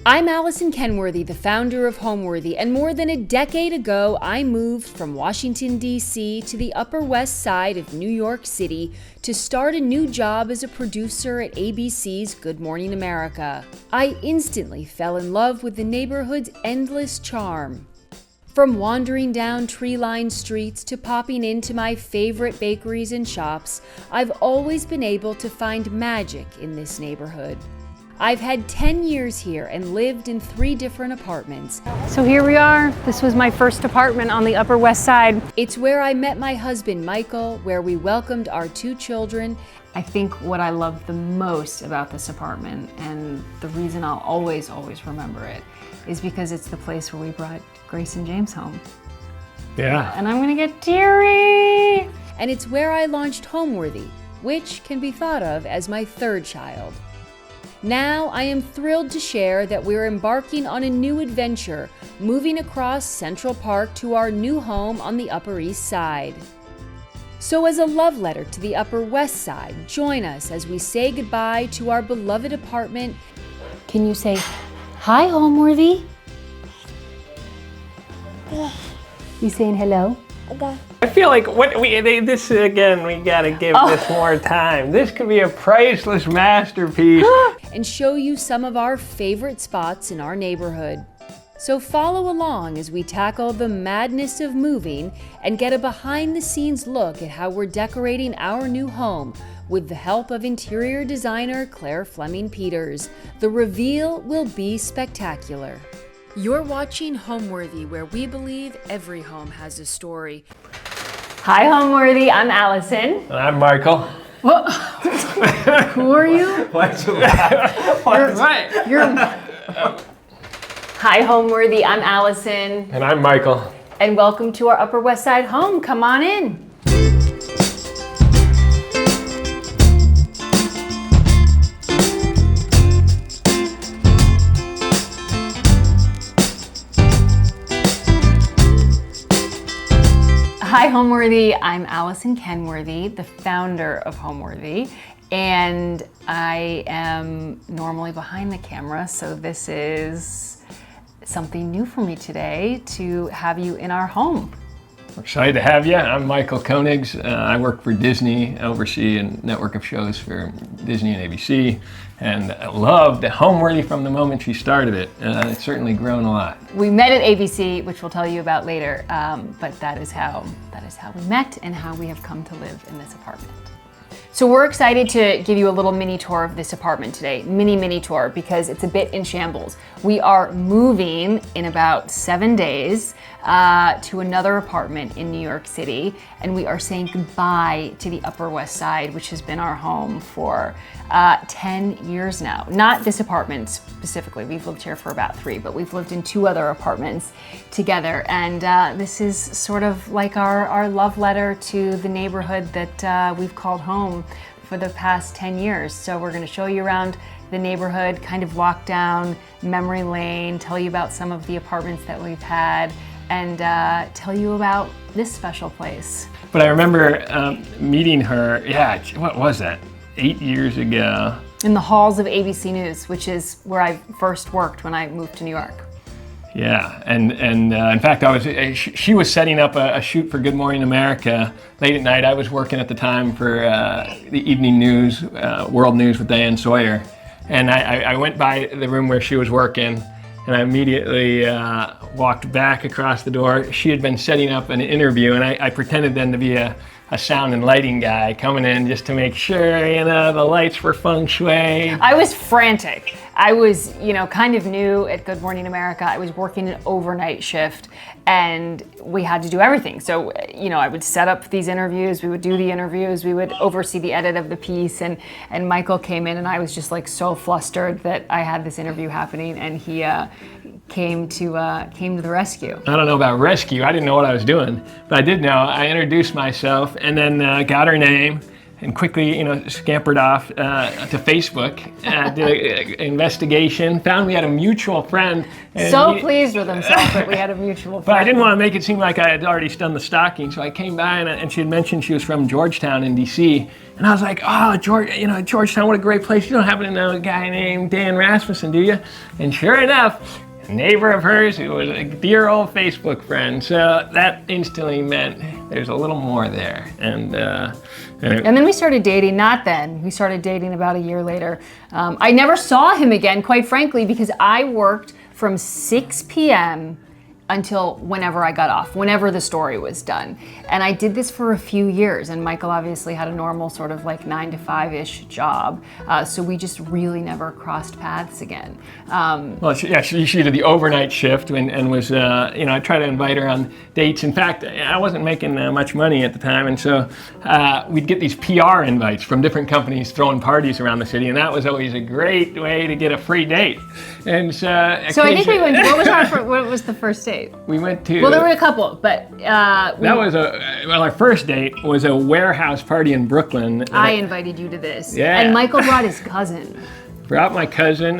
I'm Alison Kenworthy, the founder of Homeworthy, and more than a decade ago, I moved from Washington, D.C. to the Upper West Side of New York City to start a new job as a producer at ABC's Good Morning America. I instantly fell in love with the neighborhood's endless charm. From wandering down tree-lined streets to popping into my favorite bakeries and shops, I've always been able to find magic in this neighborhood. I've had 10 years here and lived in 3 different apartments. So here we are. This was my first apartment on the Upper West Side. It's where I met my husband, Michael, where we welcomed our 2 children. I think what I love the most about this apartment, and the reason I'll always remember it, is because it's the place where we brought Grace and James home. Yeah. And I'm gonna get teary. And it's where I launched Homeworthy, which can be thought of as my 3rd child. Now I am thrilled to share that we're embarking on a new adventure, moving across Central Park to our new home on the Upper East Side. So as a love letter to the Upper West Side, join us as we say goodbye to our beloved apartment. Can you say, hi, Homeworthy? You saying hello? I feel like this again, we gotta give this more time. This could be a priceless masterpiece. And show you some of our favorite spots in our neighborhood. So follow along as we tackle the madness of moving and get a behind-the-scenes look at how we're decorating our new home with the help of interior designer Clare Fleming Peters. The reveal will be spectacular. You're watching Homeworthy, where we believe every home has a story. Hi, Homeworthy. I'm Alison. And I'm Michael. Who are you? What's right? Hi, Homeworthy. I'm Alison. And I'm Michael. And welcome to our Upper West Side home. Come on in. Hi, Homeworthy. I'm Alison Kenworthy, the founder of Homeworthy, and I am normally behind the camera, so this is something new for me today to have you in our home. We're excited to have you. I'm Michael Koenigs. I work for Disney, oversee a network of shows for Disney and ABC, and I loved Homeworthy from the moment she started it. It's certainly grown a lot. We met at ABC, which we'll tell you about later, but that is how we met and how we have come to live in this apartment. So we're excited to give you a little mini tour of this apartment today, mini tour, because it's a bit in shambles. We are moving in about 7 days to another apartment in New York City, and we are saying goodbye to the Upper West Side, which has been our home for 10 years now. Not this apartment specifically, we've lived here for about 3, but we've lived in 2 other apartments together, and this is sort of like our love letter to the neighborhood that we've called home for the past 10 years. So we're gonna show you around the neighborhood, kind of walk down memory lane, tell you about some of the apartments that we've had, and tell you about this special place. But I remember meeting her, what was that, 8 years ago? In the halls of ABC News, which is where I first worked when I moved to New York. Yeah, and in fact, she was setting up a shoot for Good Morning America late at night. I was working at the time for the evening news, World News with Diane Sawyer. And I went by the room where she was working, and I immediately walked back across the door. She had been setting up an interview, and I pretended then to be a sound and lighting guy coming in just to make sure, the lights were feng shui. I was frantic. I was, kind of new at Good Morning America. I was working an overnight shift, and we had to do everything. So, I would set up these interviews, we would do the interviews, we would oversee the edit of the piece, and Michael came in, and I was just like so flustered that I had this interview happening, and he came to the rescue. I don't know about rescue. I didn't know what I was doing, but I did know. I introduced myself and then got her name and quickly, scampered off to Facebook, did an investigation, found we had a mutual friend. So pleased with himself that we had a mutual friend. But I didn't want to make it seem like I had already done the stalking, so I came by and she had mentioned she was from Georgetown in DC, and I was like, oh, Georgetown, what a great place. You don't happen to know a guy named Dan Rasmussen, do you? And sure enough, a neighbor of hers who was a dear old Facebook friend. So that instantly meant there's a little more there. And then we started dating, we started dating about a year later. I never saw him again, quite frankly, because I worked from 6 p.m. until whenever I got off, whenever the story was done. And I did this for a few years, and Michael obviously had a normal sort of like 9 to 5-ish job, so we just really never crossed paths again. Well, she did the overnight shift and was, I tried to invite her on dates. In fact, I wasn't making much money at the time, and so we'd get these PR invites from different companies throwing parties around the city, and that was always a great way to get a free date. And so I think we went, what was the first date? We went to... Well, there were a couple, but... our first date was a warehouse party in Brooklyn. I invited you to this. Yeah. And Michael brought his cousin. Brought my cousin,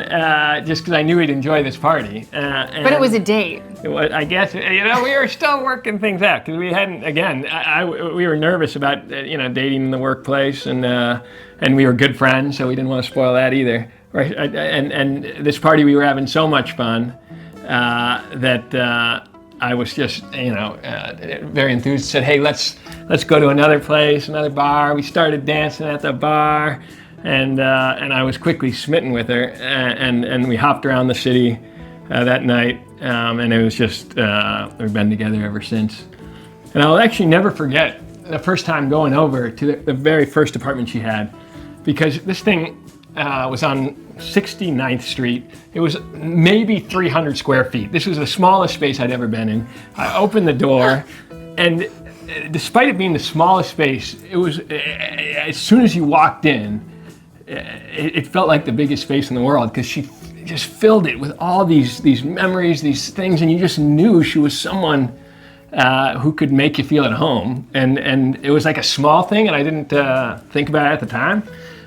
just because I knew he'd enjoy this party. But it was a date. It was, I guess, we were still working things out, because we hadn't, again, we were nervous about, dating in the workplace, and we were good friends, so we didn't want to spoil that either. Right? And this party, we were having so much fun that I was just, very enthused. Said, hey, let's go to another place, another bar. We started dancing at the bar, and I was quickly smitten with her. And we hopped around the city that night, and it was just we've been together ever since. And I'll actually never forget the first time going over to the very first apartment she had, because this thing was on 69th Street. It was maybe 300 square feet. This was the smallest space I'd ever been in. I opened the door, and despite it being the smallest space, it was, as soon as you walked in, it felt like the biggest space in the world, because she just filled it with all these memories, these things, and you just knew she was someone who could make you feel at home. And it was like a small thing, and I didn't think about it at the time.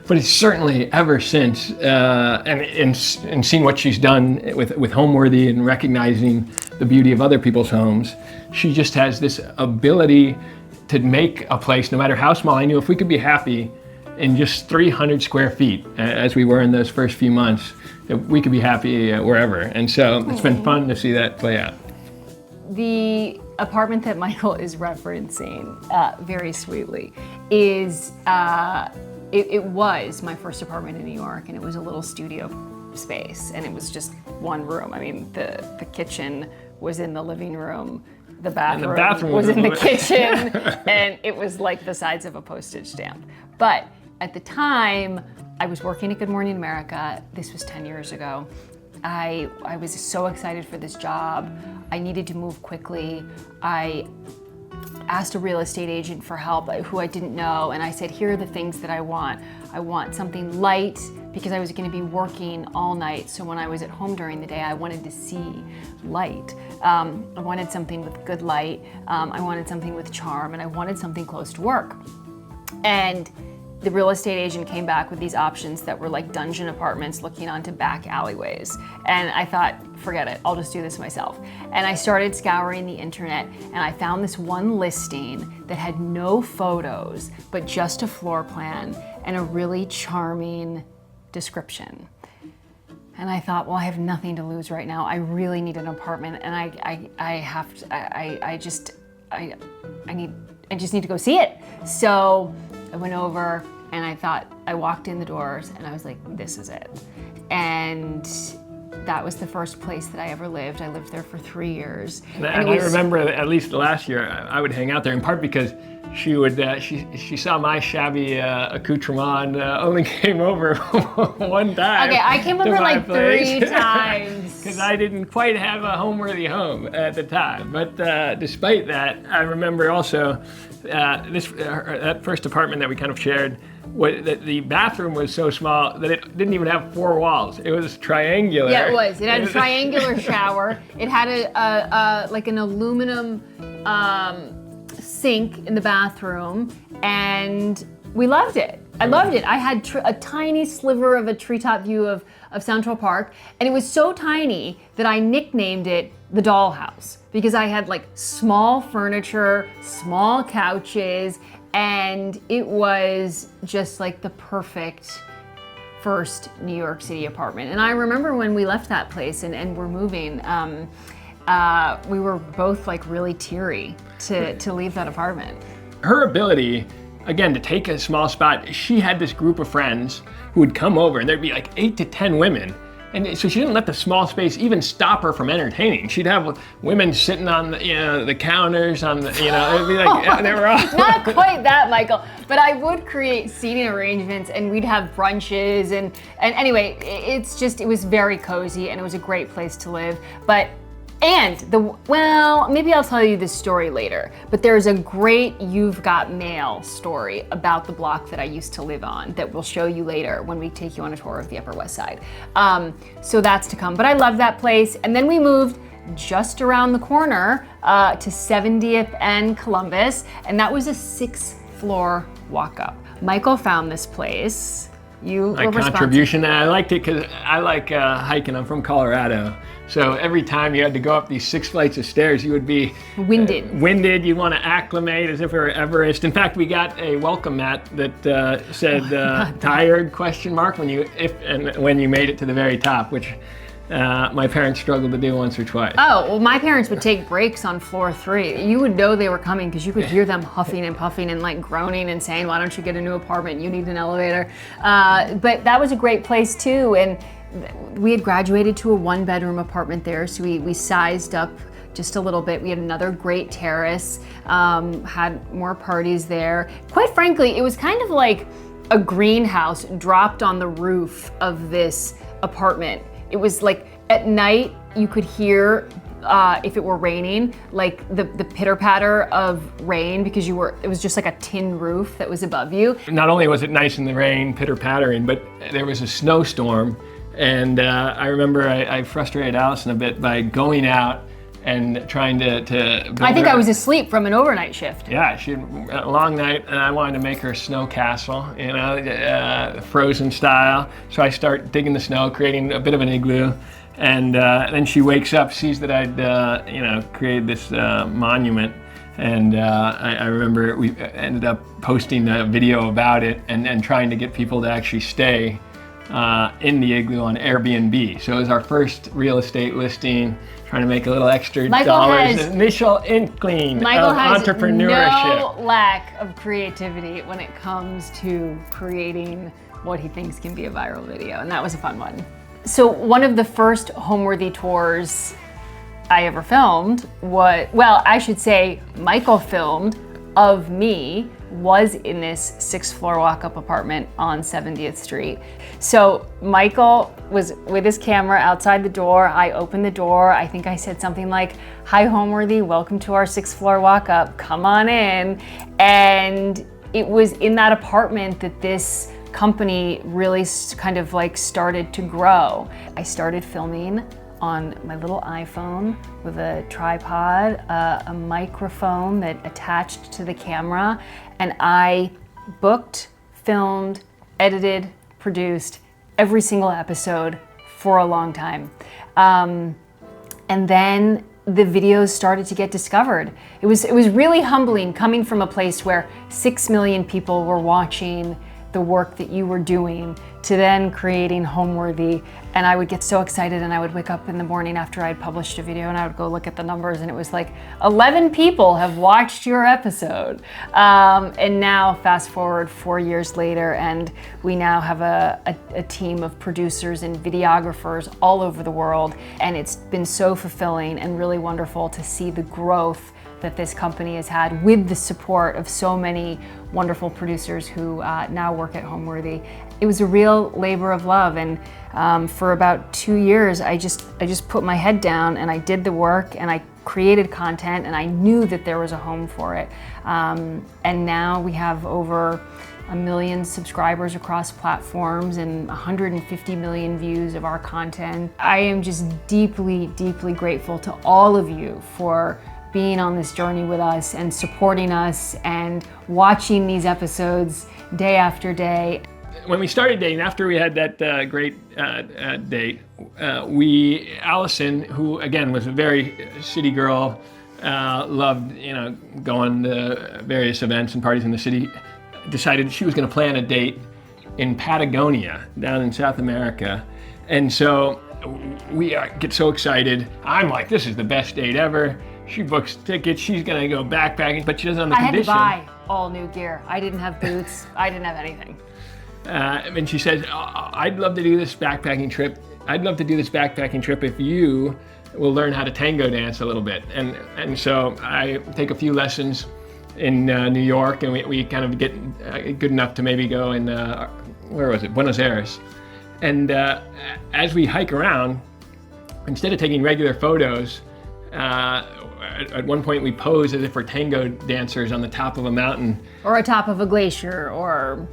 But it's certainly ever since, and seeing what she's done with Homeworthy and recognizing the beauty of other people's homes, she just has this ability to make a place, no matter how small. I knew if we could be happy in just 300 square feet, as we were in those first few months, that we could be happy wherever. And so it's been fun to see that play out. The apartment that Michael is referencing very sweetly is... It was my first apartment in New York, and it was a little studio space, and it was just one room. I mean, the kitchen was in the living room, the bathroom was in the kitchen, and it was like the size of a postage stamp. But at the time, I was working at Good Morning America. This was 10 years ago. I was so excited for this job. I needed to move quickly. I asked a real estate agent for help who I didn't know, and I said, here are the things that I want. I want something light, because I was going to be working all night, so when I was at home during the day, I wanted to see light. I wanted something with good light, I wanted something with charm, and I wanted something close to work. And the real estate agent came back with these options that were like dungeon apartments looking onto back alleyways. And I thought, forget it, I'll just do this myself. And I started scouring the internet, and I found this one listing that had no photos, but just a floor plan and a really charming description. And I thought, well, I have nothing to lose right now. I really need an apartment, and I just need to go see it. So I went over, and I walked in the doors, and I was like, this is it. And that was the first place that I ever lived. I lived there for 3 years. And I remember at least last year, I would hang out there, in part because she would, she saw my shabby accoutrement and only came over one time. Okay, I came over like 3 times. Because I didn't quite have a Homeworthy home at the time. But despite that, I remember also that first apartment that we kind of shared, the bathroom was so small that it didn't even have 4 walls. It was triangular. Yeah, it was. It had a triangular shower. It had like an aluminum sink in the bathroom, and We loved it. I loved it. I had a tiny sliver of a treetop view of Central Park, and it was so tiny that I nicknamed it the dollhouse because I had like small furniture, small couches, and it was just like the perfect first New York City apartment. And I remember when we left that place and we're moving, we were both like really teary to leave that apartment. Her ability, again, to take a small spot, she had this group of friends who would come over, and there'd be like 8 to 10 women. And so she didn't let the small space even stop her from entertaining. She'd have women sitting on the counters, it'd be like, they were all... Not quite that, Michael, but I would create seating arrangements and we'd have brunches and anyway, it was very cozy and it was a great place to live. Maybe I'll tell you this story later, but there's a great You've Got Mail story about the block that I used to live on that we'll show you later when we take you on a tour of the Upper West Side. So that's to come, but I love that place. And then we moved just around the corner to 70th and Columbus, and that was a 6th floor walk up. Michael found this place. My contribution, and I liked it because I like hiking. I'm from Colorado. So every time you had to go up these 6 flights of stairs, you would be winded. You want to acclimate as if it were Everest. In fact, we got a welcome mat that said "tired?" when you made it to the very top, which my parents struggled to do once or twice. Oh, well, my parents would take breaks on floor 3. You would know they were coming because you could hear them huffing and puffing and like groaning and saying, "Why don't you get a new apartment? You need an elevator." But that was a great place too, and we had graduated to a 1-bedroom apartment there, so we sized up just a little bit. We had another great terrace, had more parties there. Quite frankly, it was kind of like a greenhouse dropped on the roof of this apartment. It was like at night you could hear if it were raining, like the pitter patter of rain because it was just like a tin roof that was above you. Not only was it nice in the rain, pitter pattering, but there was a snowstorm. And I remember I frustrated Alison a bit by going out and trying to build I think I was asleep from an overnight shift. Yeah, she had a long night, and I wanted to make her a snow castle, frozen style. So I start digging the snow, creating a bit of an igloo, and then she wakes up, sees that I'd created this monument. And I remember we ended up posting a video about it and trying to get people to actually stay in the igloo on Airbnb. So it was our first real estate listing, trying to make a little extra dollars. Initial inkling of entrepreneurship. No lack of creativity when it comes to creating what he thinks can be a viral video, and that was a fun one. So one of the first Homeworthy tours I ever filmed Michael filmed of me was in this 6th floor walk-up apartment on 70th Street. So Michael was with his camera outside the door. I opened the door. I think I said something like, "Hi Homeworthy, welcome to our 6th floor walk-up. Come on in." And it was in that apartment that this company really kind of like started to grow. I started filming on my little iPhone with a tripod, a microphone that attached to the camera, and I booked, filmed, edited, produced every single episode for a long time. And then the videos started to get discovered. It was really humbling coming from a place where 6 million people were watching the work that you were doing to then creating Homeworthy. And I would get so excited, and I would wake up in the morning after I'd published a video and I would go look at the numbers, and it was like 11 people have watched your episode. And now fast forward 4 years later, and we now have a team of producers and videographers all over the world. And it's been so fulfilling and really wonderful to see the growth that this company has had with the support of so many wonderful producers who now work at Homeworthy. It was a real labor of love, and for about 2 years I just put my head down and I did the work and I created content, and I knew that there was a home for it. And now we have over 1 million subscribers across platforms and 150 million views of our content. I am just deeply, deeply grateful to all of you for being on this journey with us and supporting us and watching these episodes day after day. When we started dating, after we had that great date, Alison, who again was a very city girl, loved going to various events and parties in the city, decided she was going to plan a date in Patagonia, down in South America. And so we get so excited. I'm like, this is the best date ever. She books tickets, she's going to go backpacking, but she doesn't have the condition. I had to buy all new gear. I didn't have boots. I didn't have anything. And she says, I'd love to do this backpacking trip. I'd love to do this backpacking trip if you will learn how to tango dance a little bit. And so I take a few lessons in New York, and we kind of get good enough to maybe go in, where was it? Buenos Aires. And as we hike around, instead of taking regular photos, at one point we pose as if we're tango dancers on the top of a mountain. Or atop of a glacier, or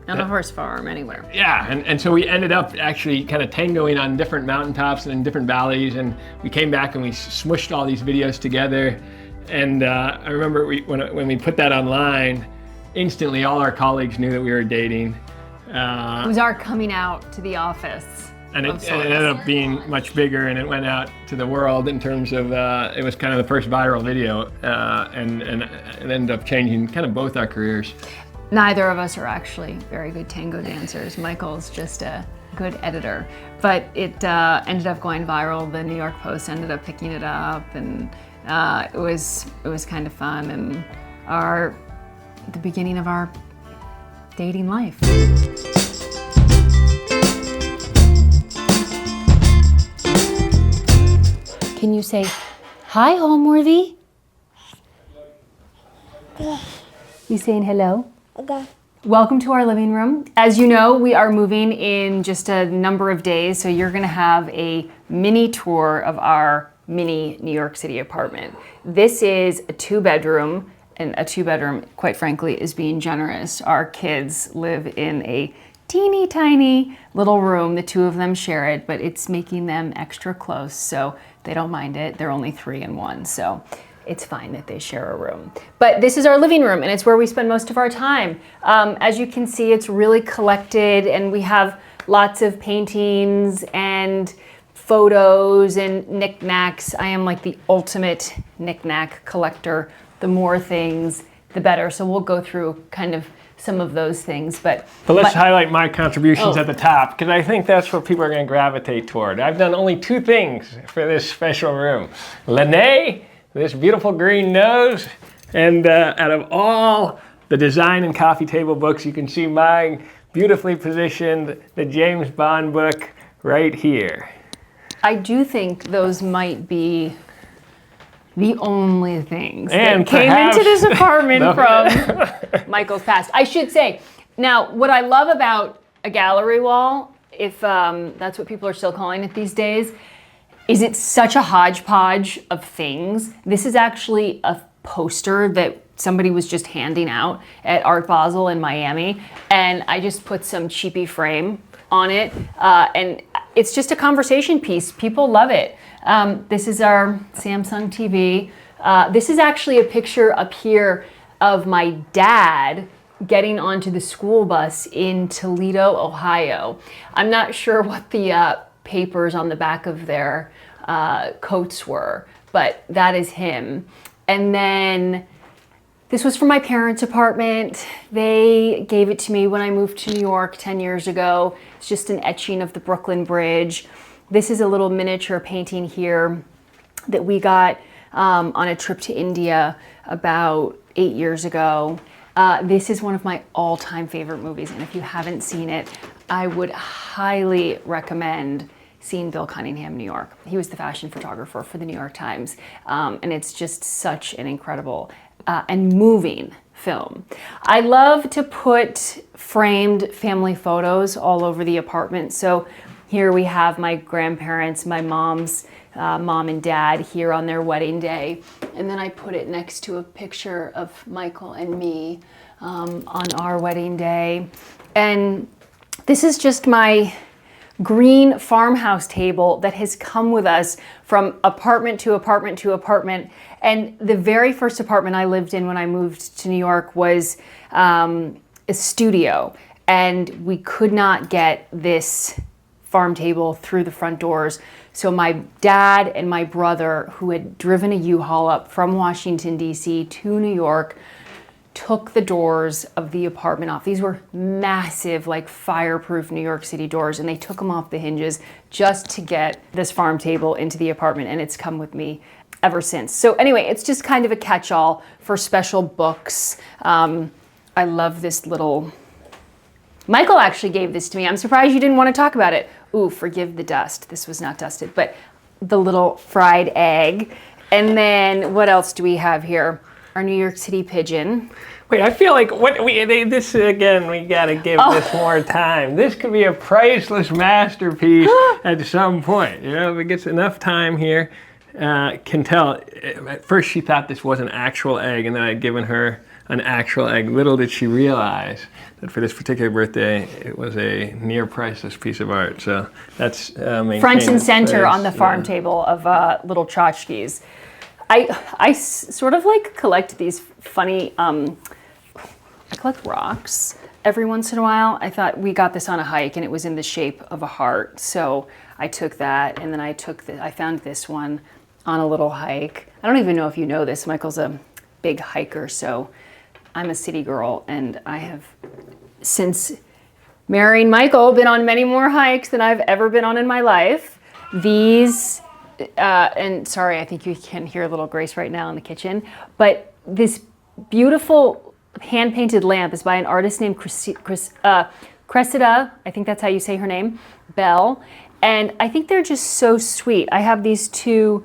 on a horse farm, anywhere. Yeah, and so we ended up actually kind of tangoing on different mountaintops and in different valleys, and we came back and we smushed all these videos together. And I remember when we put that online, instantly all our colleagues knew that we were dating. It was our coming out to the office. And it ended up being much bigger, and it went out to the world in terms of, it was kind of the first viral video, and it ended up changing kind of both our careers. Neither of us are actually very good tango dancers. Michael's just a good editor, but it ended up going viral. The New York Post ended up picking it up, and it was kind of fun, and the beginning of our dating life. Can you say, hi, Homeworthy? You saying hello? Okay. Welcome to our living room. As you know, we are moving in just a number of days, so you're gonna have a mini tour of our mini New York City apartment. This is a 2-bedroom, and a 2-bedroom, quite frankly, is being generous. Our kids live in a teeny tiny little room. The 2 of them share it, but it's making them extra close, so they don't mind it. They're only 3 and 1, so it's fine that they share a room. But this is our living room, and it's where we spend most of our time. As you can see, it's really collected, and we have lots of paintings and photos and knickknacks. I am like the ultimate knickknack collector. The more things, the better. So we'll go through kind of some of those things. But let's highlight my contributions at the top, because I think that's what people are going to gravitate toward. I've done only 2 things for this special room. Lene, this beautiful green nose, and out of all the design and coffee table books, you can see mine beautifully positioned, the James Bond book right here. I do think those might be the only things and that came into this apartment from Michael's past. I should say, now what I love about a gallery wall, if that's what people are still calling it these days, is it's such a hodgepodge of things. This is actually a poster that somebody was just handing out at Art Basel in Miami, and I just put some cheapy frame on it, and it's just a conversation piece. People love it. This is our Samsung TV. This is actually a picture up here of my dad getting onto the school bus in Toledo, Ohio. I'm not sure what the papers on the back of their coats were, but that is him. And then this was from my parents' apartment. They gave it to me when I moved to New York 10 years ago. It's just an etching of the Brooklyn Bridge. This is a little miniature painting here that we got on a trip to India about 8 years ago. This is one of my all-time favorite movies, and if you haven't seen it, I would highly recommend seeing Bill Cunningham, New York. He was the fashion photographer for the New York Times, and it's just such an incredible and moving film. I love to put framed family photos all over the apartment. So here we have my grandparents, my mom's mom and dad here on their wedding day. And then I put it next to a picture of Michael and me on our wedding day. And this is just my green farmhouse table that has come with us from apartment to apartment to apartment. And the very first apartment I lived in when I moved to New York was a studio, and we could not get this farm table through the front doors. So my dad and my brother, who had driven a U-Haul up from Washington, D.C. to New York, took the doors of the apartment off. These were massive, like fireproof New York City doors, and they took them off the hinges just to get this farm table into the apartment, and it's come with me ever since. So anyway, it's just kind of a catch-all for special books. I love this little... Michael actually gave this to me. I'm surprised you didn't want to talk about it. Ooh, forgive the dust. This was not dusted, but the little fried egg. And then what else do we have here? Our New York City pigeon. Wait, I feel like this again, we gotta give this more time. This could be a priceless masterpiece at some point. You know, if it gets enough time here, can tell. At first she thought this was an actual egg, and then I'd given her an actual egg. Little did she realize that for this particular birthday, it was a near priceless piece of art. So that's front and center on the farm table of little tchotchkes. I sort of like collect these funny, I collect rocks every once in a while. I thought we got this on a hike and it was in the shape of a heart. So I took that, and then I found this one on a little hike. I don't even know if you know this. Michael's a big hiker, so I'm a city girl, and I have, since marrying Michael, been on many more hikes than I've ever been on in my life. These, and sorry, I think you can hear a little Grace right now in the kitchen, but this beautiful hand-painted lamp is by an artist named Cressida, I think that's how you say her name, Bell, and I think they're just so sweet. I have these two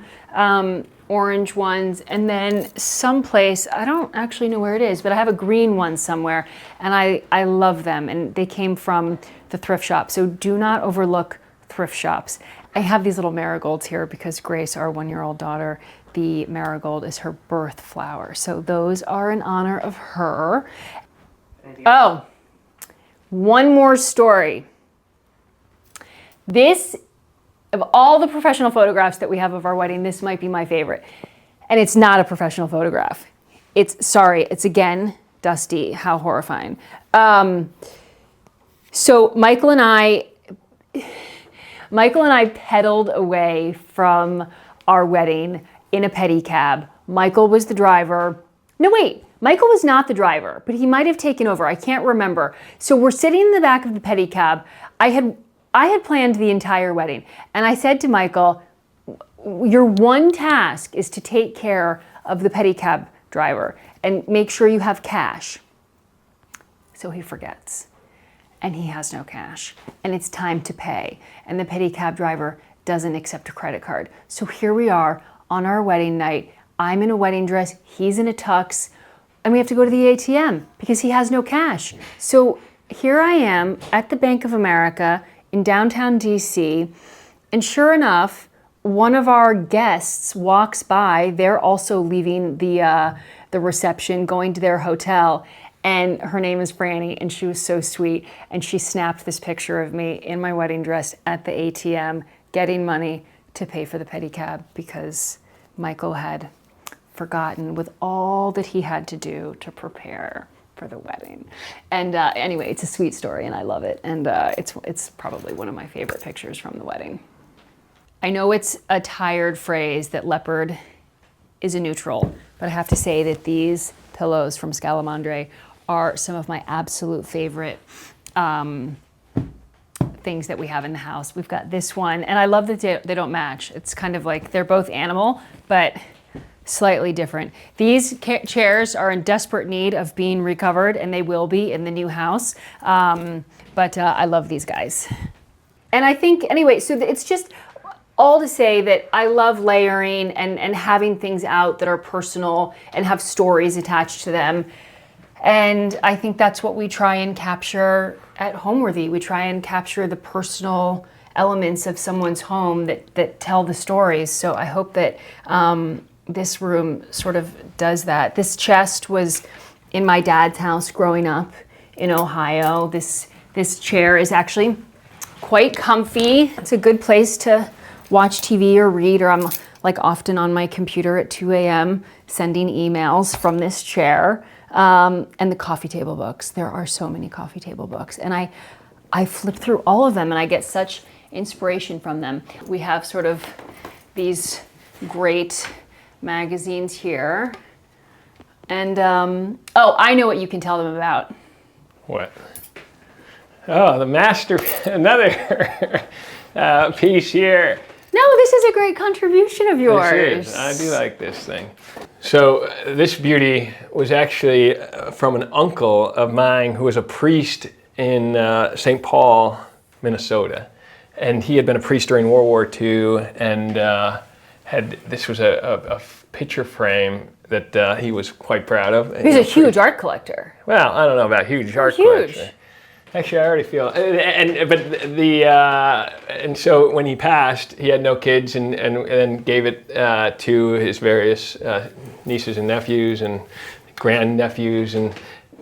orange ones, and then someplace, I don't actually know where it is, but I have a green one somewhere, and I love them, and they came from the thrift shop, so do not overlook thrift shops. I have these little marigolds here because Grace, our 1-year-old daughter, the marigold is her birth flower, so those are in honor of her. Oh, one more story. This, of all the professional photographs that we have of our wedding, this might be my favorite. And it's not a professional photograph. It's again, dusty. How horrifying. So Michael and I pedaled away from our wedding in a pedicab. Michael was the driver. No, wait. Michael was not the driver, but he might have taken over. I can't remember. So we're sitting in the back of the pedicab. I had planned the entire wedding, and I said to Michael, your one task is to take care of the pedicab driver and make sure you have cash. So he forgets, and he has no cash, and it's time to pay, and the pedicab driver doesn't accept a credit card. So here we are on our wedding night. I'm in a wedding dress, he's in a tux, and we have to go to the ATM because he has no cash. So here I am at the Bank of America in downtown DC, and sure enough, one of our guests walks by. They're also leaving the reception, going to their hotel, and her name is Franny, and she was so sweet, and she snapped this picture of me in my wedding dress at the ATM, getting money to pay for the pedicab because Michael had forgotten with all that he had to do to prepare for the wedding. And anyway, it's a sweet story and I love it. And it's probably one of my favorite pictures from the wedding. I know it's a tired phrase that leopard is a neutral, but I have to say that these pillows from Scalamandre are some of my absolute favorite things that we have in the house. We've got this one, and I love that they don't match. It's kind of like they're both animal, but slightly different. These chairs are in desperate need of being recovered, and they will be in the new house. But I love these guys. And I think, anyway, so it's just all to say that I love layering and having things out that are personal and have stories attached to them. And I think that's what we try and capture at Homeworthy. We try and capture the personal elements of someone's home that tell the stories. So I hope that this room sort of does that. This chest was in my dad's house growing up in Ohio. This chair is actually quite comfy. It's a good place to watch TV or read, or I'm like often on my computer at 2 a.m. sending emails from this chair. And the coffee table books. There are so many coffee table books. And I flip through all of them and I get such inspiration from them. We have sort of these great magazines here. And, oh, I know what you can tell them about. What? Oh, the master, another piece here. No, this is a great contribution of yours. This is. I do like this thing. So this beauty was actually from an uncle of mine who was a priest in St. Paul, Minnesota. And he had been a priest during World War II and this was a picture frame that he was quite proud of. He's a huge art collector. Well, I don't know about huge art collector. Actually, I already feel, and so when he passed, he had no kids, and then gave it to his various nieces and nephews and grandnephews, and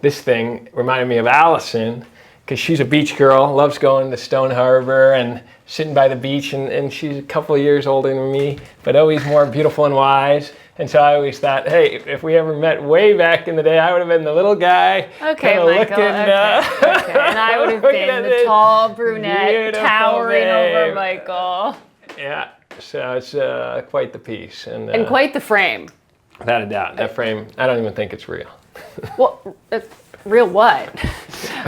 this thing reminded me of Alison, because she's a beach girl, loves going to Stone Harbor and sitting by the beach, and she's a couple of years older than me, but always more beautiful and wise. And so I always thought, hey, if we ever met way back in the day, I would have been the little guy. Okay, Michael. Looking, okay. And I would have been the tall brunette towering over Michael. Yeah, so it's quite the piece. And quite the frame. Without a doubt. That frame, I don't even think it's real. Well, real what?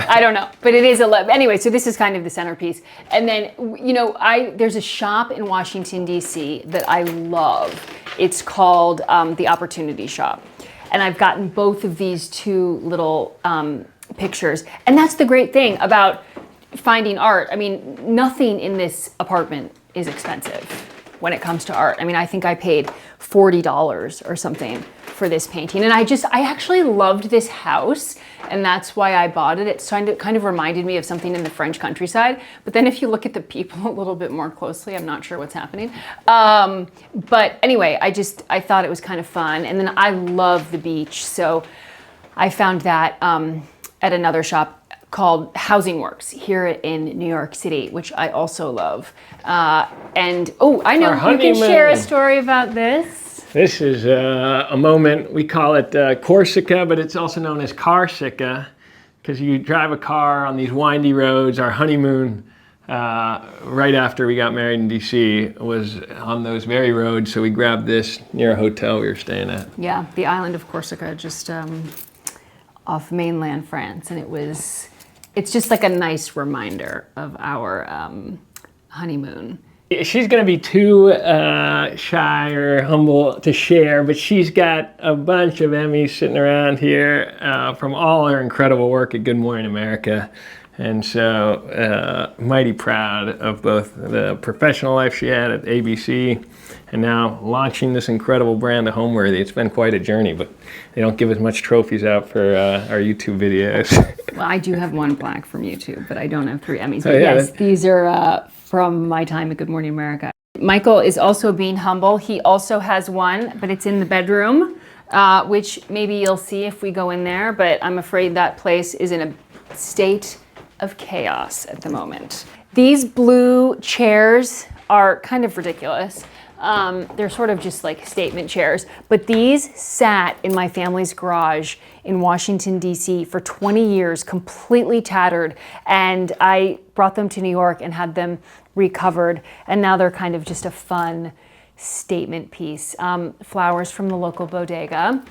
I don't know, but it is anyway, so this is kind of the centerpiece. And then, you know, there's a shop in Washington, D.C. that I love. It's called the Opportunity Shop. And I've gotten both of these two little pictures. And that's the great thing about finding art. I mean, nothing in this apartment is expensive when it comes to art. I mean, I think I paid $40 or something for this painting. And I actually loved this house, and that's why I bought it. It kind of reminded me of something in the French countryside. But then if you look at the people a little bit more closely, I'm not sure what's happening. But anyway, I thought it was kind of fun. And then I love the beach. So I found that at another shop called Housing Works here in New York City, which I also love. And, oh, I know, you can share a story about this. This is a moment, we call it Corsica, but it's also known as Carsica, because you drive a car on these windy roads. Our honeymoon, right after we got married in DC, was on those very roads, so we grabbed this near a hotel we were staying at. Yeah, the island of Corsica, just off mainland France, and it's just like a nice reminder of our honeymoon. She's going to be too shy or humble to share, but she's got a bunch of Emmys sitting around here from all her incredible work at Good Morning America. And so mighty proud of both the professional life she had at ABC and now launching this incredible brand of Homeworthy. It's been quite a journey, but they don't give as much trophies out for our YouTube videos. Well, I do have one plaque from YouTube, but I don't have 3 Emmys. But yes, these are from my time at Good Morning America. Michael is also being humble. He also has one, but it's in the bedroom, which maybe you'll see if we go in there, but I'm afraid that place is in a state of chaos at the moment. These blue chairs are kind of ridiculous. They're sort of just like statement chairs, but these sat in my family's garage in Washington, D.C. for 20 years, completely tattered, and I brought them to New York and had them recovered, and now they're kind of just a fun statement piece. Flowers from the local bodega,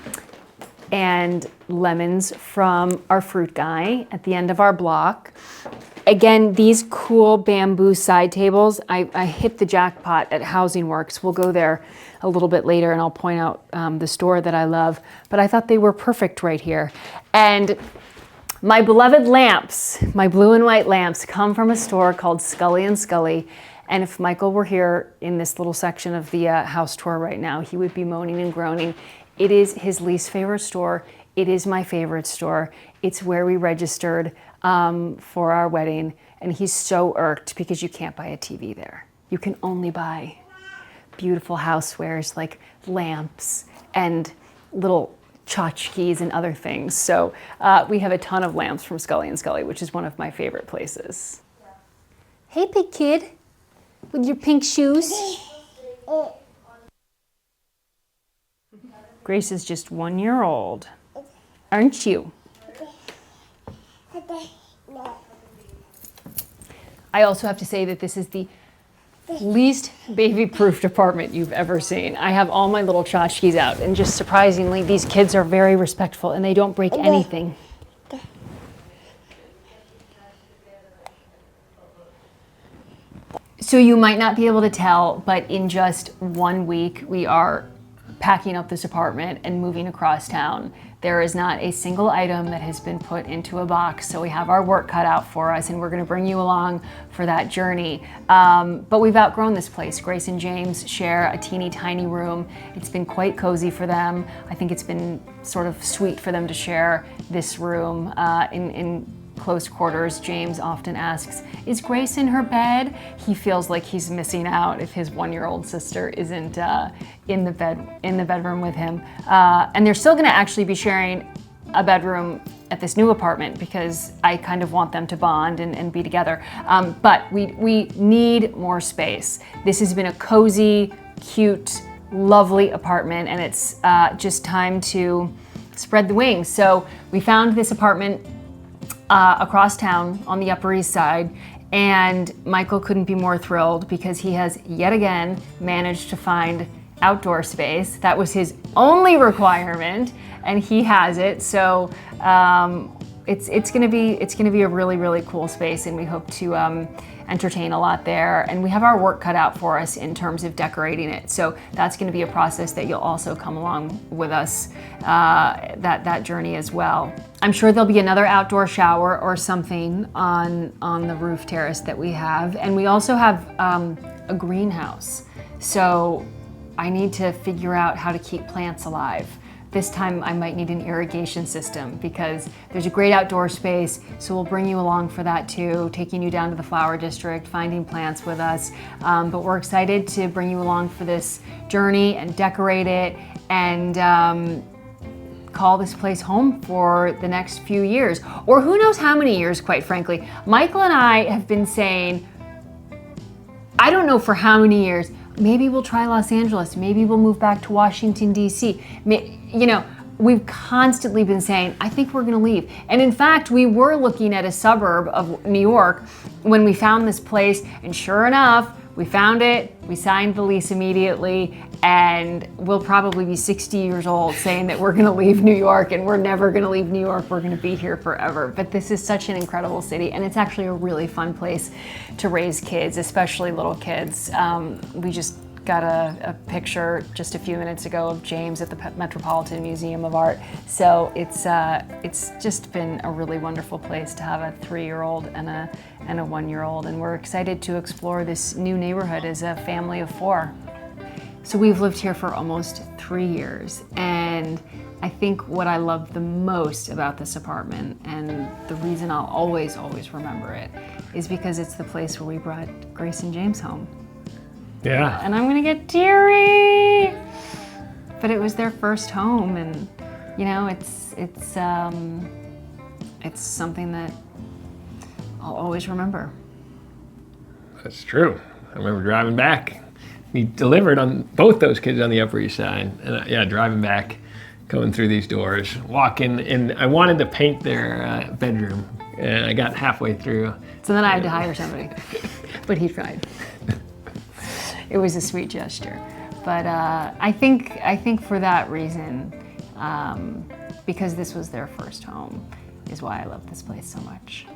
and lemons from our fruit guy at the end of our block. Again, these cool bamboo side tables, I hit the jackpot at Housing Works. We'll go there a little bit later and I'll point out the store that I love, but I thought they were perfect right here. And my beloved lamps, my blue and white lamps, come from a store called Scully and Scully. And if Michael were here in this little section of the house tour right now, he would be moaning and groaning. It is his least favorite store. It is my favorite store. It's where we registered for our wedding, and he's so irked because you can't buy a TV there. You can only buy beautiful housewares like lamps and little tchotchkes and other things. So we have a ton of lamps from Scully and Scully, which is one of my favorite places. Hey, big kid, with your pink shoes. Grace is just 1 year old, aren't you? I also have to say that this is the least baby-proofed apartment you've ever seen. I have all my little tchotchkes out, and just surprisingly, these kids are very respectful and they don't break anything. So you might not be able to tell, but in just 1 week, we are packing up this apartment and moving across town. There is not a single item that has been put into a box, so we have our work cut out for us, and we're gonna bring you along for that journey. But we've outgrown this place. Grace and James share a teeny tiny room. It's been quite cozy for them. I think it's been sort of sweet for them to share this room in close quarters. James often asks, is Grace in her bed? He feels like he's missing out if his 1-year-old sister isn't in the bedroom with him. And they're still gonna actually be sharing a bedroom at this new apartment because I kind of want them to bond and be together. But we need more space. This has been a cozy, cute, lovely apartment, and it's just time to spread the wings. So we found this apartment across town on the Upper East Side, and Michael couldn't be more thrilled because he has yet again managed to find outdoor space. That was his only requirement, and he has it. So it's gonna be a really, really cool space, and we hope to entertain a lot there. And we have our work cut out for us in terms of decorating it. So that's gonna be a process that you'll also come along with us, that journey as well. I'm sure there'll be another outdoor shower or something on the roof terrace that we have. And we also have a greenhouse. So I need to figure out how to keep plants alive. This time I might need an irrigation system because there's a great outdoor space, so we'll bring you along for that too, taking you down to the flower district, finding plants with us. But we're excited to bring you along for this journey and decorate it and call this place home for the next few years, or who knows how many years, quite frankly. Michael and I have been saying, I don't know for how many years, maybe we'll try Los Angeles, maybe we'll move back to Washington, D.C. You know, we've constantly been saying, I think we're gonna leave. And in fact, we were looking at a suburb of New York when we found this place, and sure enough, we found it, we signed the lease immediately, and we'll probably be 60 years old saying that we're gonna leave New York, and we're never gonna leave New York, we're gonna be here forever. But this is such an incredible city, and it's actually a really fun place to raise kids, especially little kids. We just got a picture just a few minutes ago of James at the Metropolitan Museum of Art. So it's just been a really wonderful place to have a 3-year-old and a 1-year-old, and we're excited to explore this new neighborhood as a family of 4. So we've lived here for almost 3 years, and I think what I love the most about this apartment, and the reason I'll always remember it, is because it's the place where we brought Grace and James home. Yeah. And I'm gonna get teary, but it was their first home, and you know, it's something that I'll always remember. That's true. I remember driving back. We delivered on both those kids on the Upper East Side, and yeah, driving back, going through these doors, walking in. I wanted to paint their bedroom, and I got halfway through. So then I had to hire somebody, but he tried. It was a sweet gesture, but I think for that reason, because this was their first home, is why I love this place so much.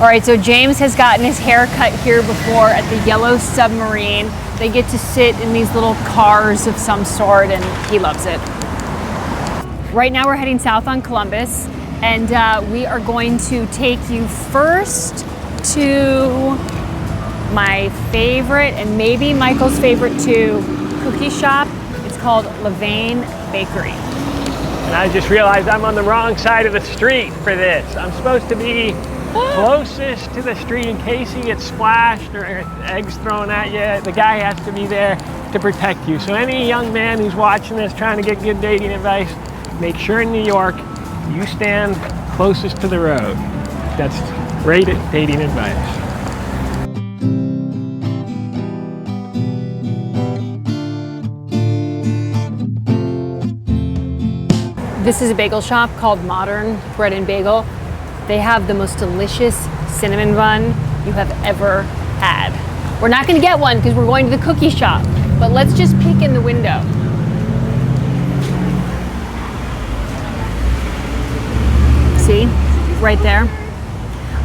All right, so James has gotten his hair cut here before at the Yellow Submarine. They get to sit in these little cars of some sort, and he loves it. Right now we're heading south on Columbus, and we are going to take you first to my favorite, and maybe Michael's favorite too, cookie shop. It's called Levain Bakery. And I just realized I'm on the wrong side of the street for this. I'm supposed to be closest to the street in case you get splashed or eggs thrown at you. The guy has to be there to protect you. So any young man who's watching this trying to get good dating advice, make sure in New York you stand closest to the road. That's great at dating advice. This is a bagel shop called Modern Bread and Bagel. They have the most delicious cinnamon bun you have ever had. We're not gonna get one because we're going to the cookie shop, but let's just peek in the window. See, right there.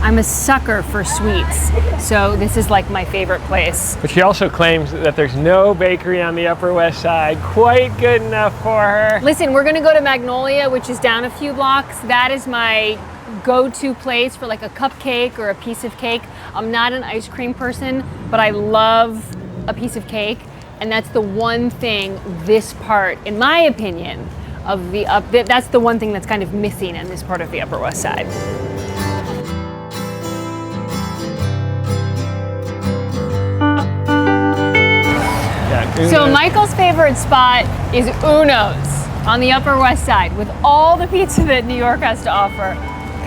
I'm a sucker for sweets, so this is like my favorite place. But she also claims that there's no bakery on the Upper West Side quite good enough for her. Listen, we're gonna go to Magnolia, which is down a few blocks. That is my go-to place for like a cupcake or a piece of cake. I'm not an ice cream person, but I love a piece of cake. And that's the one thing this part, in my opinion, of that's the one thing that's kind of missing in this part of the Upper West Side. So Michael's favorite spot is Uno's on the Upper West Side. With all the pizza that New York has to offer,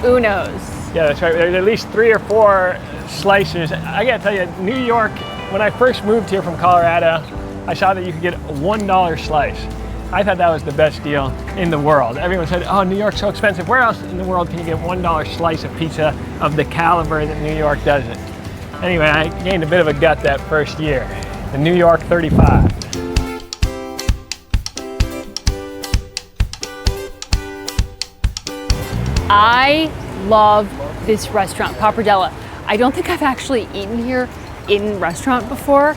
Uno's. Yeah, that's right. There's at least 3 or 4 slices. I gotta tell you, New York, when I first moved here from Colorado, I saw that you could get a $1 slice. I thought that was the best deal in the world. Everyone said, oh, New York's so expensive. Where else in the world can you get a $1 slice of pizza of the caliber that New York does it? Anyway, I gained a bit of a gut that first year. The New York 35. I love this restaurant, Pappardella. I don't think I've actually eaten here in restaurant before.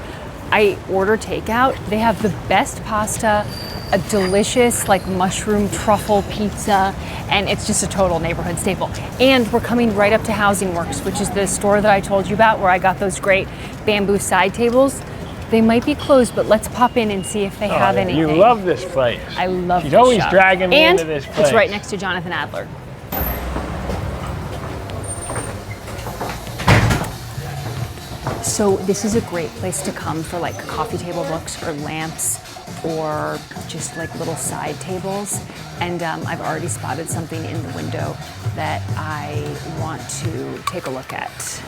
I order takeout. They have the best pasta, a delicious like mushroom truffle pizza, and it's just a total neighborhood staple. And we're coming right up to Housing Works, which is the store that I told you about where I got those great bamboo side tables. They might be closed, but let's pop in and see if they have anything. You love this place. I love She's this always shop. dragging me And into this place. it's right next to Jonathan Adler. So this is a great place to come for like coffee table books or lamps or just like little side tables. And I've already spotted something in the window that I want to take a look at.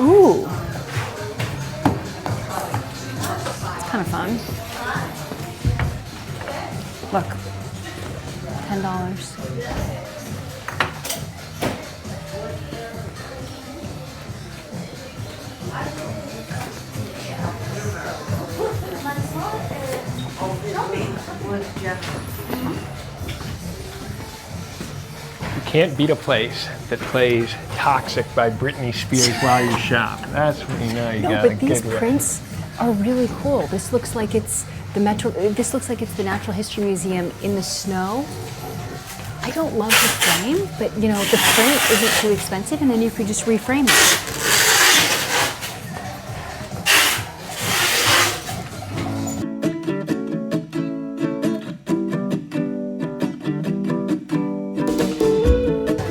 Ooh, it's kind of fun. Look, $10. You can't beat a place that plays Toxic by Britney Spears while you shop. That's when you know you got a good But these one. prints are really cool. This looks like it's the Natural History Museum in the snow. I don't love the frame, but you know, the print isn't too expensive, and then you could just reframe it.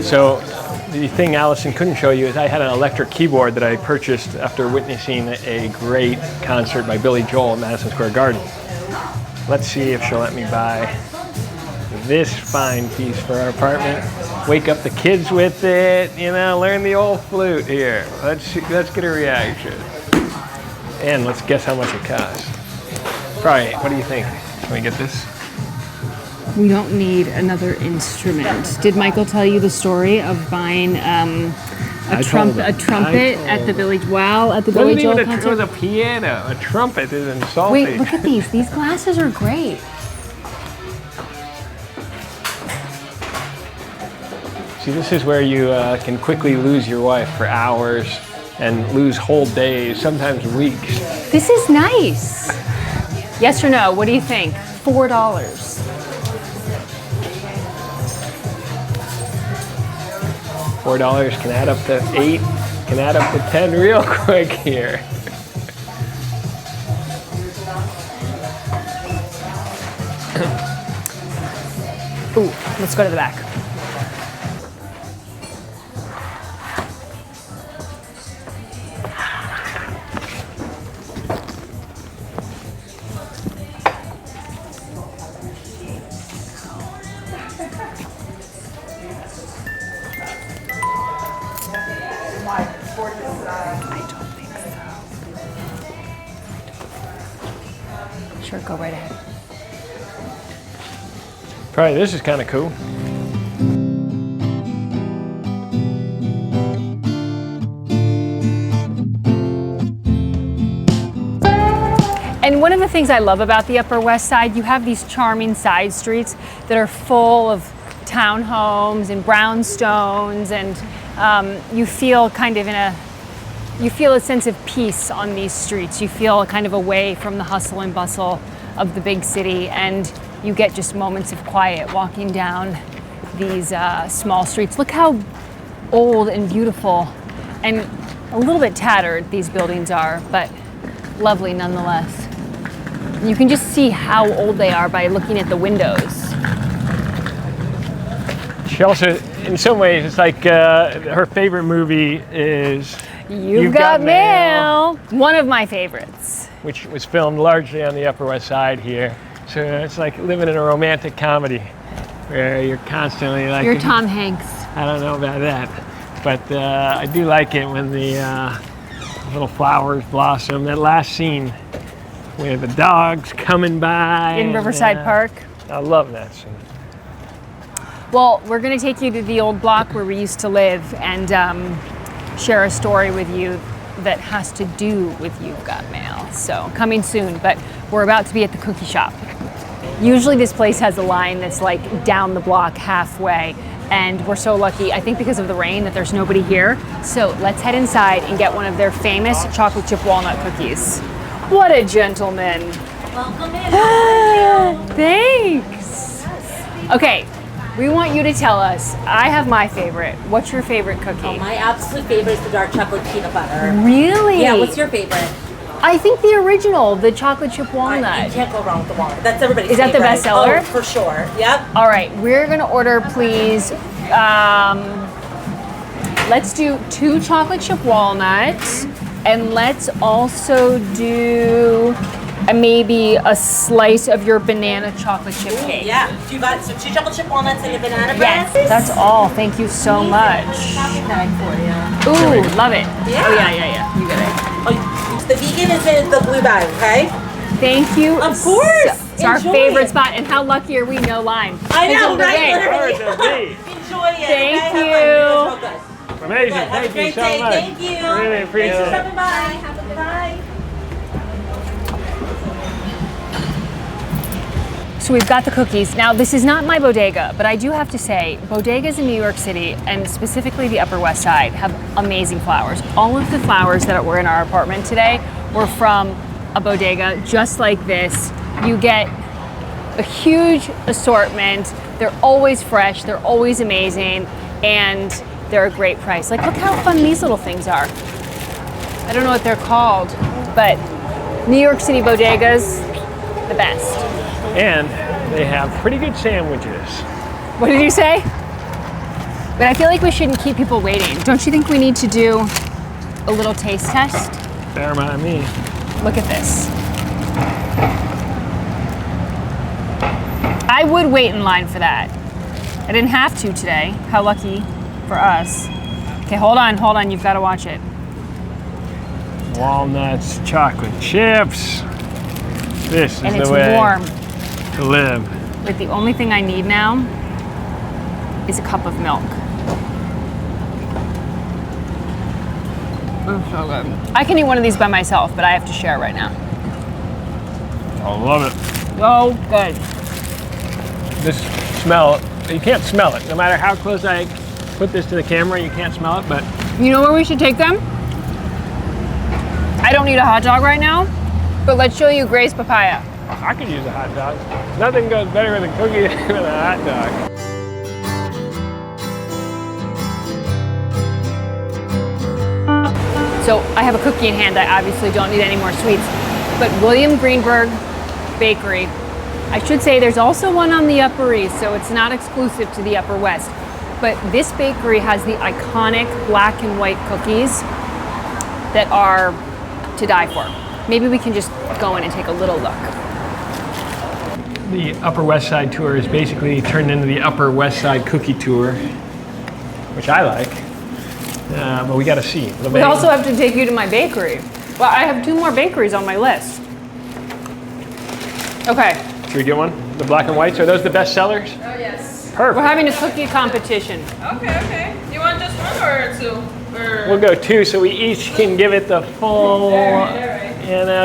So the thing Allison couldn't show you is I had an electric keyboard that I purchased after witnessing a great concert by Billy Joel at Madison Square Garden. Let's see if she'll let me buy this fine piece for our apartment. Wake up the kids with it, you know, learn the old flute here. Let's get a reaction. And let's guess how much it costs. Probably, what do you think? Can we get this? We don't need another instrument. Did Michael tell you the story of buying a trumpet at the Billy Joel concert? It was a piano. A trumpet is insulting. Wait, look at these. These glasses are great. See, this is where you can quickly lose your wife for hours and lose whole days, sometimes weeks. This is nice. Yes or no? What do you think? $4. $4 can add up to 8, can add up to 10 real quick here. Ooh, let's go to the back. Sure, go right ahead. Probably this is kind of cool. And one of the things I love about the Upper West Side, you have these charming side streets that are full of townhomes and brownstones, and you feel kind of you feel a sense of peace on these streets. You feel kind of away from the hustle and bustle of the big city, and you get just moments of quiet walking down these small streets. Look how old and beautiful and a little bit tattered these buildings are, but lovely nonetheless. You can just see how old they are by looking at the windows. She also, in some ways, it's like her favorite movie is You've Got Mail. One of my favorites. Which was filmed largely on the Upper West Side here. So it's like living in a romantic comedy where you're constantly like... You're Tom Hanks. I don't know about that. But I do like it when the little flowers blossom. That last scene with the dogs coming by. In Riverside Park. I love that scene. Well, we're going to take you to the old block where we used to live and share a story with you that has to do with You've Got Mail. So coming soon, but we're about to be at the cookie shop. Usually this place has a line that's like down the block halfway, and we're so lucky, I think because of the rain, that there's nobody here. So let's head inside and get one of their famous chocolate chip walnut cookies. What a gentleman. Welcome in. Thanks. Okay, we want you to tell us, I have my favorite. What's your favorite cookie? Oh, my absolute favorite is the dark chocolate peanut butter. Really? Yeah, what's your favorite? I think the original, the chocolate chip You walnut. can't go wrong with the walnut. That's everybody's Is that the favorite. best seller? Oh, for sure. Yep. All right, we're gonna order, please. Let's do 2 chocolate chip walnuts, and let's also do maybe a slice of your banana chocolate chip cake. Yeah. So you got 2 chocolate chip walnuts and a banana bread. Yes, that's all. Thank you so much. Shopping bag for you. Ooh, love it. Yeah. Oh yeah. You get it. Oh, the vegan is in the blue bag, okay? Thank you. Of course. It's our Enjoy favorite it. spot, and how lucky are we? No line. I know, Middle of the right? day. Literally. Enjoy it. Thank okay? you. Have fun. You guys are all good. Amazing. Good. Have a Thank you great so day. much. Thank you. Really appreciate Thanks for it. stopping by. Have a good night. So we've got the cookies. Now, this is not my bodega, but I do have to say, bodegas in New York City, and specifically the Upper West Side, have amazing flowers. All of the flowers that were in our apartment today were from a bodega just like this. You get a huge assortment. They're always fresh, they're always amazing, and they're a great price. Like, look how fun these little things are. I don't know what they're called, but New York City bodegas, the best. And they have pretty good sandwiches. What did you say? But I feel like we shouldn't keep people waiting. Don't you think we need to do a little taste test? Fair amount of me. Look at this. I would wait in line for that. I didn't have to today. How lucky for us. Okay, hold on. You've got to watch it. Walnuts, chocolate chips. This is And the it's way warm. to live. But the only thing I need now is a cup of milk. Oh, so good. I can eat one of these by myself, but I have to share right now. I love it. So good. This smell, you can't smell it. No matter how close I put this to the camera, you can't smell it, but You know where we should take them? I don't need a hot dog right now, but let's show you Gray's papaya. I could use a hot dog. Nothing goes better with a cookie than with a hot dog. So I have a cookie in hand. I obviously don't need any more sweets. But William Greenberg Bakery, I should say there's also one on the Upper East, so it's not exclusive to the Upper West. But this bakery has the iconic black and white cookies that are to die for. Maybe we can just go in and take a little look. The Upper West Side tour is basically turned into the Upper West Side cookie tour, which I like. But we got to see. We also have to take you to my bakery. Well, I have 2 more bakeries on my list. Okay. Should we get one? The black and whites, are those the best sellers? Oh, yes. Perfect. We're having a cookie competition. Okay. You want just one or two? Or... We'll go 2 so we each can give it the full,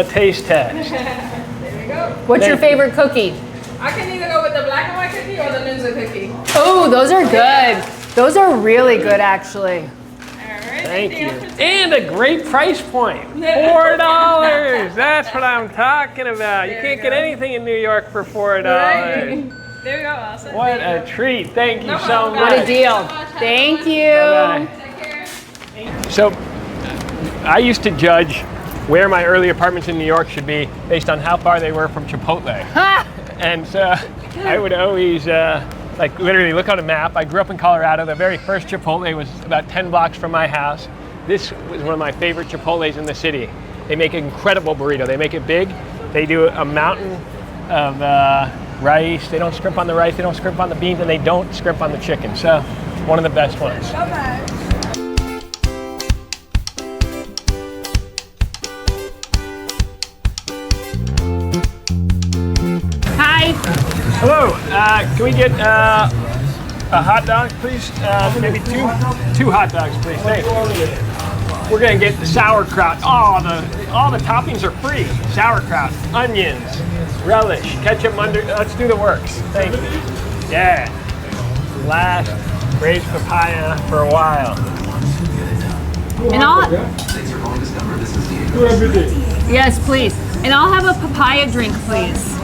taste test. There we go. What's your favorite cookie? I can either go with the black and white cookie or the Lindsay cookie. Oh, those are good. Those are really good, actually. Alright. Thank you. And a great price point. $4. That's what I'm talking about. You can't get anything in New York for $4. Right. There you go, Alison. What a treat. Thank you so much. What a deal. Thank you. Bye-bye. Take care. So, I used to judge where my early apartments in New York should be based on how far they were from Chipotle. Ha! And so I would always, literally look on a map. I grew up in Colorado. The very first Chipotle was about 10 blocks from my house. This was one of my favorite Chipotles in the city. They make an incredible burrito. They make it big. They do a mountain of rice. They don't scrimp on the rice. They don't scrimp on the beans, and they don't scrimp on the chicken. So, one of the best ones. Hi. Hello. Can we get a hot dog, please? Maybe two hot dogs, please. Thanks. We're gonna get the sauerkraut. All the toppings are free. Sauerkraut, onions, relish, ketchup under. Let's do the works. Thank you. Yeah. Last raised papaya for a while. And yes, please. And I'll have a papaya drink, please.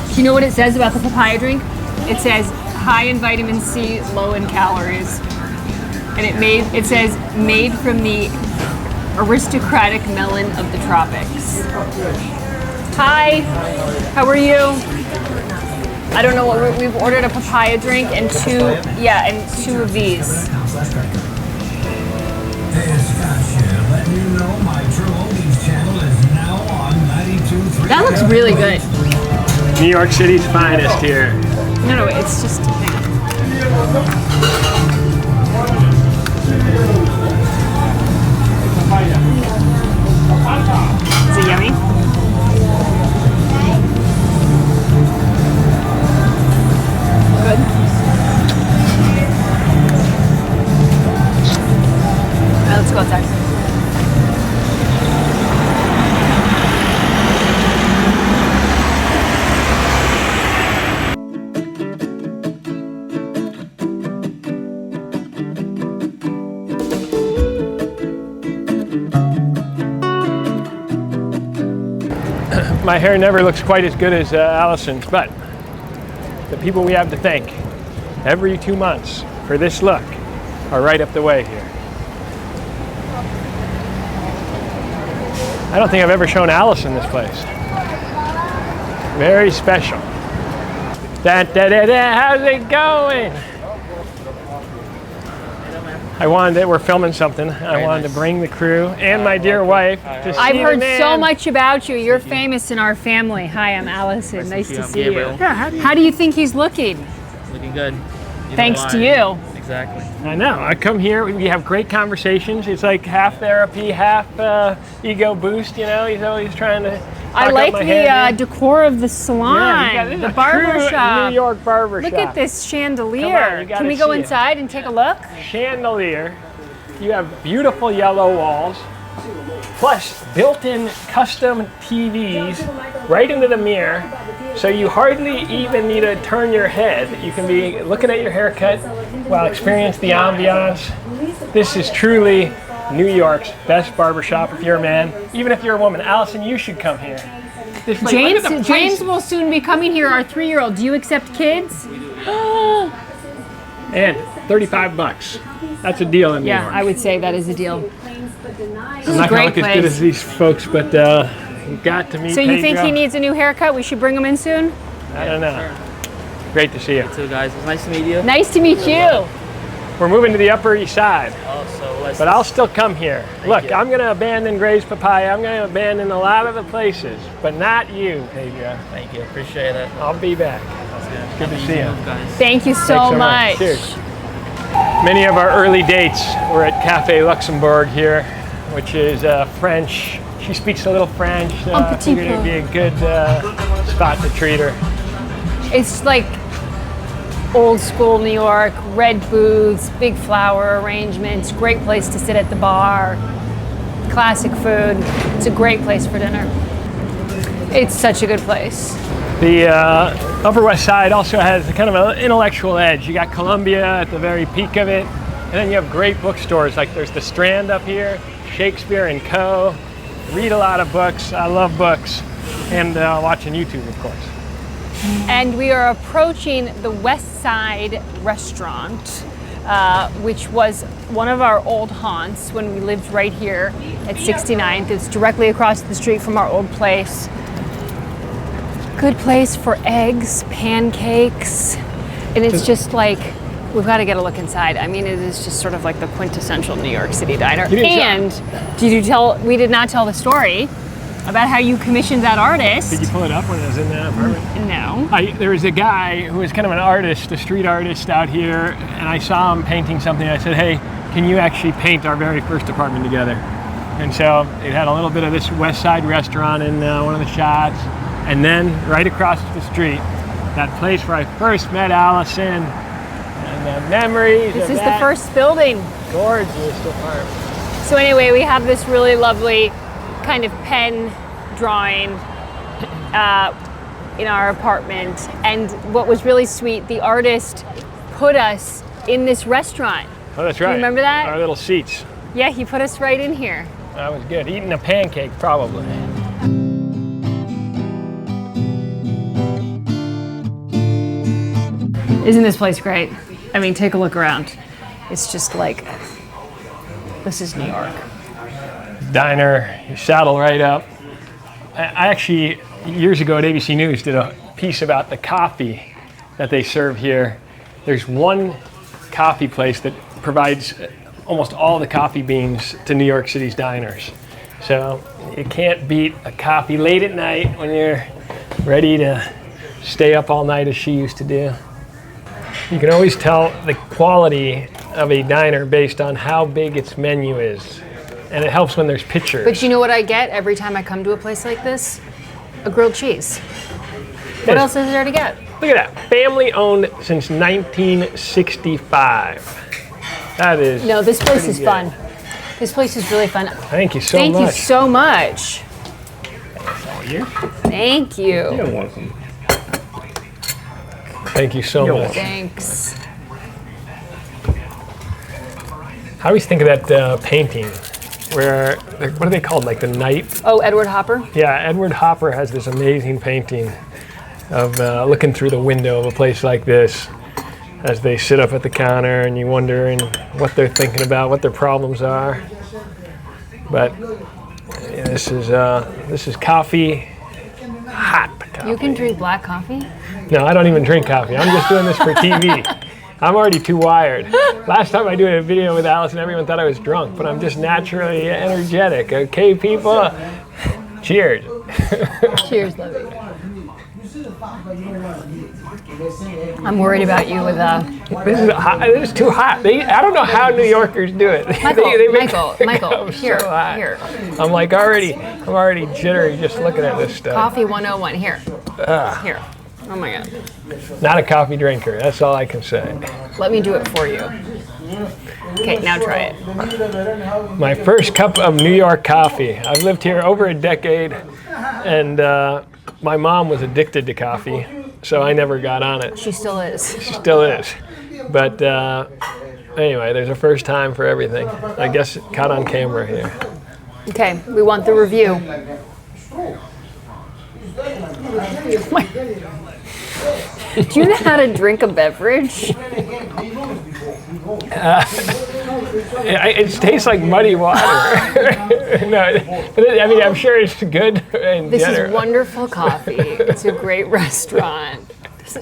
Do you know what it says about the papaya drink? It says high in vitamin C, low in calories. And it says made from the aristocratic melon of the tropics. Hi, how are you? I don't know what we've ordered, a papaya drink and two of these. That looks really good. New York City's finest here. No, it's just. Is it yummy? Good. Now let's go outside. My hair never looks quite as good as Alison's, but the people we have to thank every 2 months for this look are right up the way here. I don't think I've ever shown Alison this place. Very special. Da, da, da, da, how's it going? We're filming something. I wanted to bring the crew and my dear wife to see I've heard the man. so much about you. You're famous in our family. Hi, I'm Alison. Nice to see you. Yeah, How do you think he's looking? Looking good. Thanks to you. Exactly. I know. I come here, we have great conversations. It's like half therapy, half ego boost, you know? He's always trying to I like the decor of the salon, the barber shop. New York barber shop. Look at this chandelier. Come on, you gotta Can we go see it. inside and take a look? Chandelier. You have beautiful yellow walls, plus built-in custom TVs right into the mirror, so you hardly even need to turn your head. You can be looking at your haircut while experience the ambiance. This is truly New York's best barbershop if you're a man. Even if you're a woman, Alison, you should come here. This place- look at the James prices. will soon be coming here, our 3-year-old. Do you accept kids? And $35. That's a deal in New Yeah, York. I would say that is a deal. This I'm is a not gonna great look as good place. as these folks, but you got to meet So you think Pedro. he needs a new haircut? We should bring him in soon? I don't know. Great to see you. So guys, it's nice to meet you. Nice to meet you. We're moving to the Upper East Side, Also, let's but I'll still come here. Look, you. I'm going to abandon Gray's Papaya. I'm going to abandon a lot of the places, but not you, Pedro. thank you. Appreciate it. I'll be back. Good to see you. Guys. Thank you Thanks so much. Cheers. Many of our early dates were at Cafe Luxembourg here, which is a French she speaks a little French, so Un I petit figured it'd peu. be a good spot to treat her. It's like old school New York, red booths, big flower arrangements, great place to sit at the bar, classic food. It's a great place for dinner. It's such a good place. The Upper West Side also has kind of an intellectual edge. You got Columbia at the very peak of it, and then you have great bookstores. Like there's the Strand up here, Shakespeare and Co. Read a lot of books. I love books, and watching YouTube, of course. And we are approaching the West Side restaurant, which was one of our old haunts when we lived right here at 69th. It's directly across the street from our old place. Good place for eggs, pancakes, and it's just like, we've got to get a look inside. I mean, it is just sort of like the quintessential New York City diner. And we did not tell the story about how you commissioned that artist. Did you pull it up when it was in that apartment? No. There was a guy who was kind of an artist, a street artist out here, and I saw him painting something. I said, hey, can you actually paint our very first apartment together? And so it had a little bit of this West Side restaurant in one of the shots, and then right across the street, that place where I first met Alison, and the memories This of is that the first building. gorgeous apartment. So anyway, we have this really lovely kind of pen drawing in our apartment. And what was really sweet, the artist put us in this restaurant. Oh, that's right. You remember that? Our little seats. Yeah, he put us right in here. That was good. Eating a pancake, probably. Isn't this place great? I mean, take a look around. It's just like, this is New York. Diner, you saddle right up. I actually, years ago at ABC News, did a piece about the coffee that they serve here. There's one coffee place that provides almost all the coffee beans to New York City's diners. So you can't beat a coffee late at night when you're ready to stay up all night as she used to do. You can always tell the quality of a diner based on how big its menu is. And it helps when there's pictures. But you know what I get every time I come to a place like this? A grilled cheese. What else is there to get? Look at that. Family owned since 1965. That is. No, this place is good. fun. This place is really fun. Thank you so much. Thank you so much. you. Thank you. You're welcome. Thank you so You're much. Thanks. I always think of that painting where, what are they called, like the night? Oh, Edward Hopper? Yeah, Edward Hopper has this amazing painting of looking through the window of a place like this as they sit up at the counter and you wonder what they're thinking about, what their problems are. But yeah, this is coffee, hot coffee. You can drink black coffee? No, I don't even drink coffee. I'm just doing this for TV. I'm already too wired. Last time I did a video with Alison, everyone thought I was drunk, but I'm just naturally energetic. Okay, people? Cheers. Cheers, Libby. I'm worried about you with This is hot. This is too hot. I don't know how New Yorkers do it. Michael, here, so hot. here. I'm already jittery just looking at this stuff. Coffee 101, here. Here. Oh my God. Not a coffee drinker. That's all I can say. Let me do it for you. Okay, now try it. My first cup of New York coffee. I've lived here over a decade, and my mom was addicted to coffee, so I never got on it. She still is. She still is. But anyway, there's a first time for everything. I guess it caught on camera here. Okay, we want the review. Do you know how to drink a beverage? It tastes like muddy water. No, but I mean, I'm sure it's good. This is wonderful coffee. It's a great restaurant. It's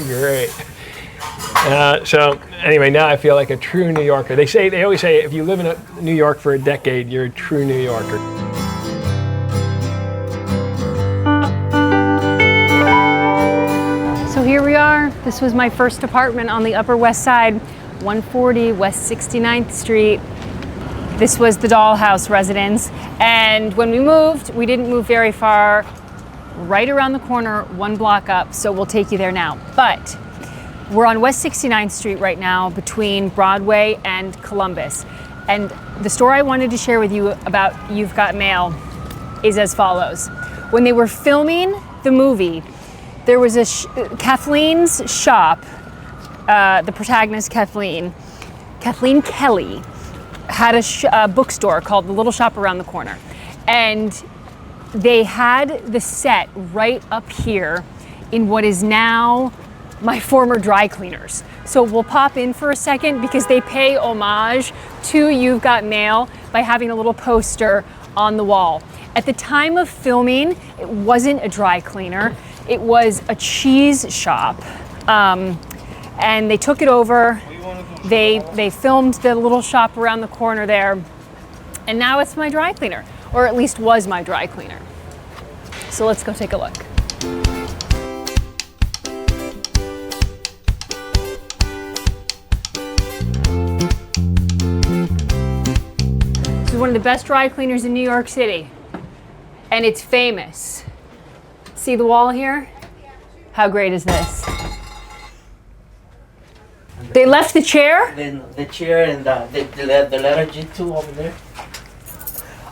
great. So anyway, now I feel like a true New Yorker. They always say if you live in New York for a decade, you're a true New Yorker. So here we are. This was my first apartment on the Upper West Side, 140 West 69th Street. This was the dollhouse residence. And when we moved, we didn't move very far, right around the corner, 1 block up. So we'll take you there now. But we're on West 69th Street right now between Broadway and Columbus. And the story I wanted to share with you about You've Got Mail is as follows. When they were filming the movie, there was Kathleen's shop, the protagonist Kathleen Kelly, had a bookstore called The Little Shop Around the Corner. And they had the set right up here in what is now my former dry cleaners. So we'll pop in for a second because they pay homage to You've Got Mail by having a little poster on the wall. At the time of filming, it wasn't a dry cleaner, it was a cheese shop. And they took it over, they filmed the little shop around the corner there, and now it's my dry cleaner, or at least was my dry cleaner. So let's go take a look. This is one of the best dry cleaners in New York City, and it's famous. See the wall here? How great is this? They left the chair? Then the chair and the letter G too over there.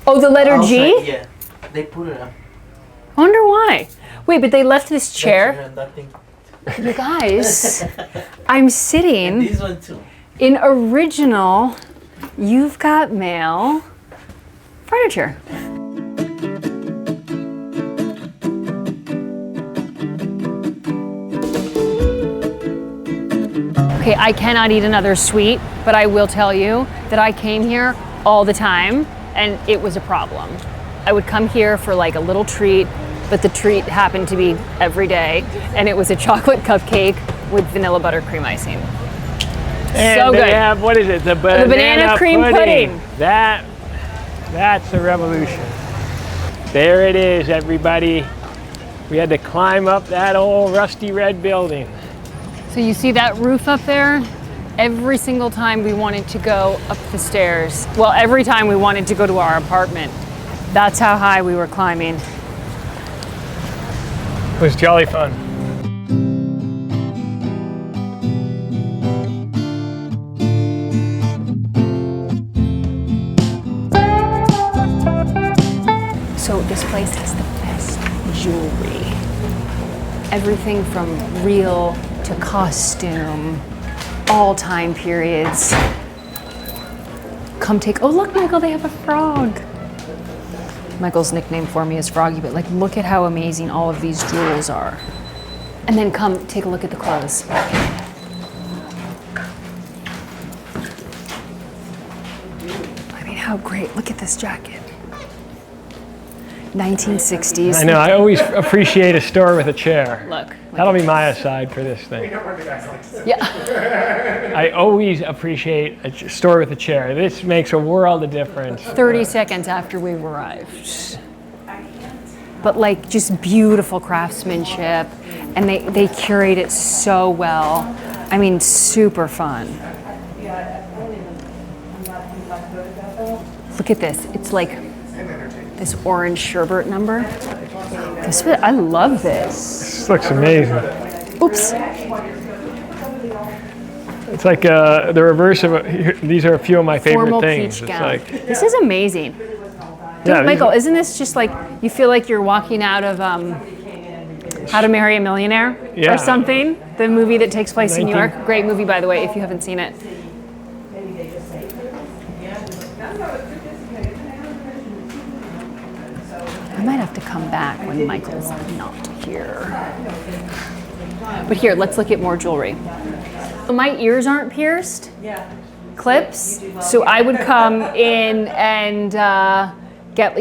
Oh, the letter G? Outside, yeah, they put it up. I wonder why. Wait, but they left this chair? And that thing. You guys, I'm sitting This one too. in original You've Got Mail furniture. Okay, I cannot eat another sweet, but I will tell you that I came here all the time and it was a problem. I would come here for like a little treat, but the treat happened to be every day, and it was a chocolate cupcake with vanilla buttercream icing. And So they good. have, what is it? The banana cream pudding. That's a revolution. There it is, everybody. We had to climb up that old rusty red building. So you see that roof up there? Every single time we wanted to go up the stairs, well, every time we wanted to go to our apartment, that's how high we were climbing. It was jolly fun. So this place has the best jewelry. Everything from real to costume, all time periods. Come take, oh look, Michael, they have a frog. Michael's nickname for me is Froggy, but like, look at how amazing all of these jewels are. And then come take a look at the clothes. I mean, how great, look at this jacket. 1960s. I know, I always appreciate a store with a chair. Look. That'll be my aside for this thing. Yeah. I always appreciate a store with a chair. This makes a world of difference. 30 seconds after we arrived. But like just beautiful craftsmanship, and they curate it so well. I mean, super fun. Look at this. It's like this orange sherbet number. I love this. This looks amazing. Oops. It's like the reverse of these are a few of my favorite Formal things. peach It's gown. like, This is amazing. yeah, Michael, isn't this just like, you feel like you're walking out of How to Marry a Millionaire Yeah. or something? The movie that takes place in New 19 York. Great movie, by the way, if you haven't seen it. I might have to come back when Michael's not here. But here, let's look at more jewelry. My ears aren't pierced. Clips. So I would come in and you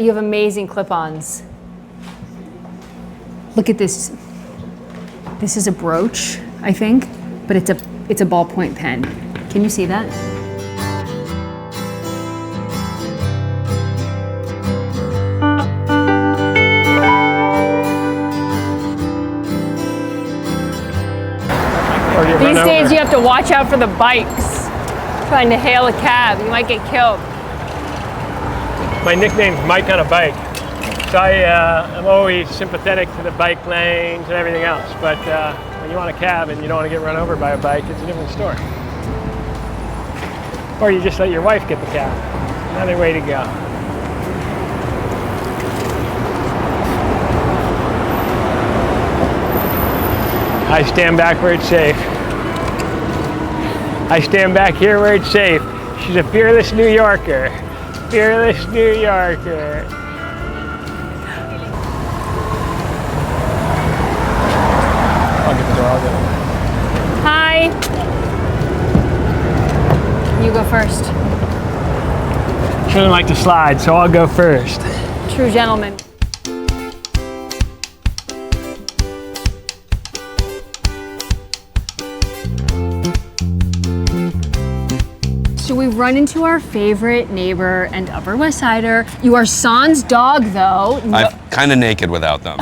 have amazing clip-ons. Look at this. This is a brooch, I think, but it's a ballpoint pen. Can you see that? These days you have to watch out for the bikes. Trying to hail a cab, you might get killed. My nickname's Mike on a Bike. So I'm always sympathetic to the bike lanes and everything else, but when you want a cab and you don't want to get run over by a bike, it's a different story. Or you just let your wife get the cab. Another way to go. I stand back where it's safe. I stand back here where it's safe. She's a fearless New Yorker. Fearless New Yorker. I'll get the door, I'll get it. Hi. You go first. She doesn't like to slide, so I'll go first. True gentleman. So we've run into our favorite neighbor and Upper West Sider. You are San's dog, though. I'm kind of naked without them.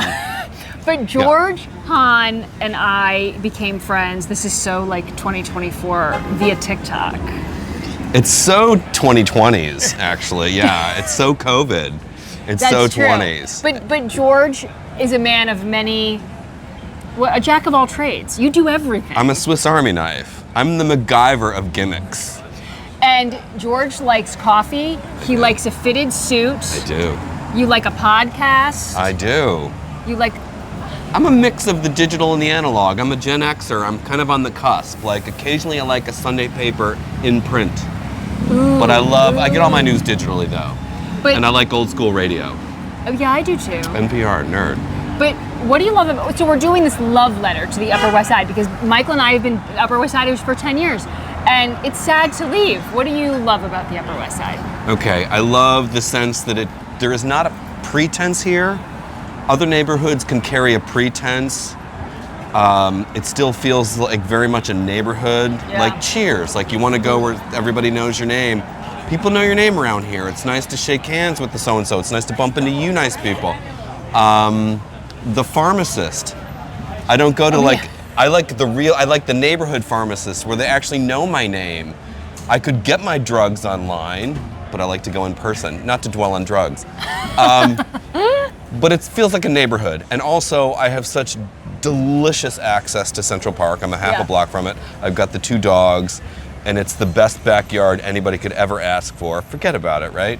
But George, Han, and I became friends. This is so like 2024 via TikTok. It's so 2020s, actually. Yeah, it's so COVID. It's That's so true. 20s. But George is a man of many, a jack of all trades. You do everything. I'm a Swiss Army knife. I'm the MacGyver of gimmicks. And George likes coffee. He likes a fitted suit. I do. You like a podcast. I do. You like. I'm a mix of the digital and the analog. I'm a Gen Xer. I'm kind of on the cusp. Like occasionally I like a Sunday paper in print. Ooh, But I get all my news digitally though. But, And I like old school radio. oh yeah, I do too. NPR, nerd. But what do you love about? So we're doing this love letter to the Upper West Side because Michael and I have been Upper West Siders for 10 years. And it's sad to leave. What do you love about the Upper West Side? Okay, I love the sense that there is not a pretense here. Other neighborhoods can carry a pretense. It still feels like very much a neighborhood. Yeah. Like Cheers, like you want to go where everybody knows your name. People know your name around here. It's nice to shake hands with the so-and-so. It's nice to bump into you nice people. The pharmacist. I don't go to I like the neighborhood pharmacists where they actually know my name. I could get my drugs online, but I like to go in person, not to dwell on drugs. But it feels like a neighborhood. And also I have such delicious access to Central Park. I'm a half a block from it. I've got the 2 dogs and it's the best backyard anybody could ever ask for. Forget about it, right?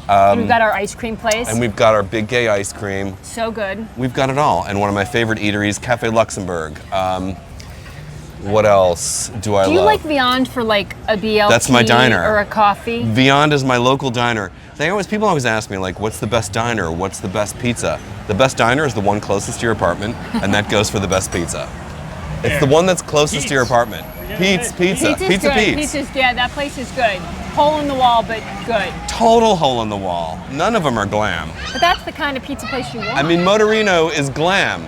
And we've got our ice cream place. And we've got our Big Gay ice cream. So good. We've got it all. And one of my favorite eateries, Cafe Luxembourg. What else do I love? Do you like Beyond for like a BLT? That's my diner. Or a coffee? Beyond is my local diner. People always ask me like, what's the best diner? What's the best pizza? The best diner is the one closest to your apartment, and that goes for the best pizza. It's the one that's closest to your apartment. Pizza. Pizza's good. Pizza's, yeah, that place is good. Hole in the wall, but good. Total hole in the wall. None of them are glam. But that's the kind of pizza place you want. I mean, Motorino is glam,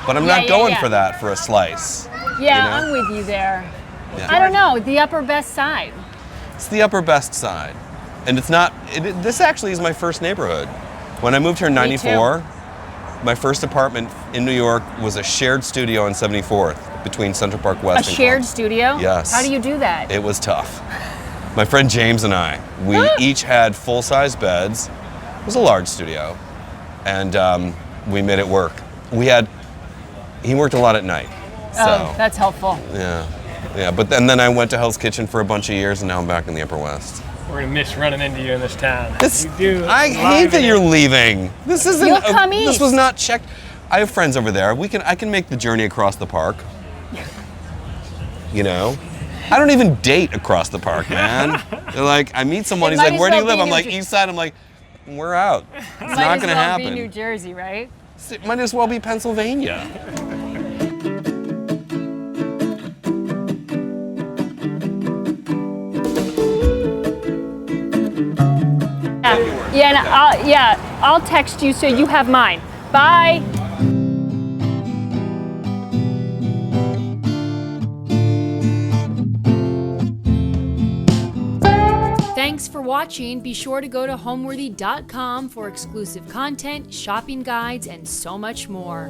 but I'm not going for that for a slice. Yeah, you know? I'm with you there. Yeah. I don't know, the Upper West Side. It's the Upper West Side. And it's not, this actually is my first neighborhood. When I moved here in '94, my first apartment in New York was a shared studio on 74th between Central Park West and shared Columbus. studio? Yes. How do you do that? It was tough. My friend James and I, we each had full-size beds. It was a large studio. And we made it work. He worked a lot at night. So, oh, that's helpful. yeah. But then I went to Hell's Kitchen for a bunch of years and now I'm back in the Upper West. We're gonna miss running into you in this town. I hate that you're leaving. This isn't. You'll come This east. was not checked. I have friends over there. I can make the journey across the park. You know, I don't even date across the park, man. They're like, I meet someone. He's might like, as where do well you live? be I'm New like, Jer- East Side. I'm like, we're out. It's Might not as gonna well happen. be New Jersey, right? It might as well be Pennsylvania. I'll text you so you have mine. Bye. Thanks for watching. Be sure to go to homeworthy.com for exclusive content, shopping guides, and so much more.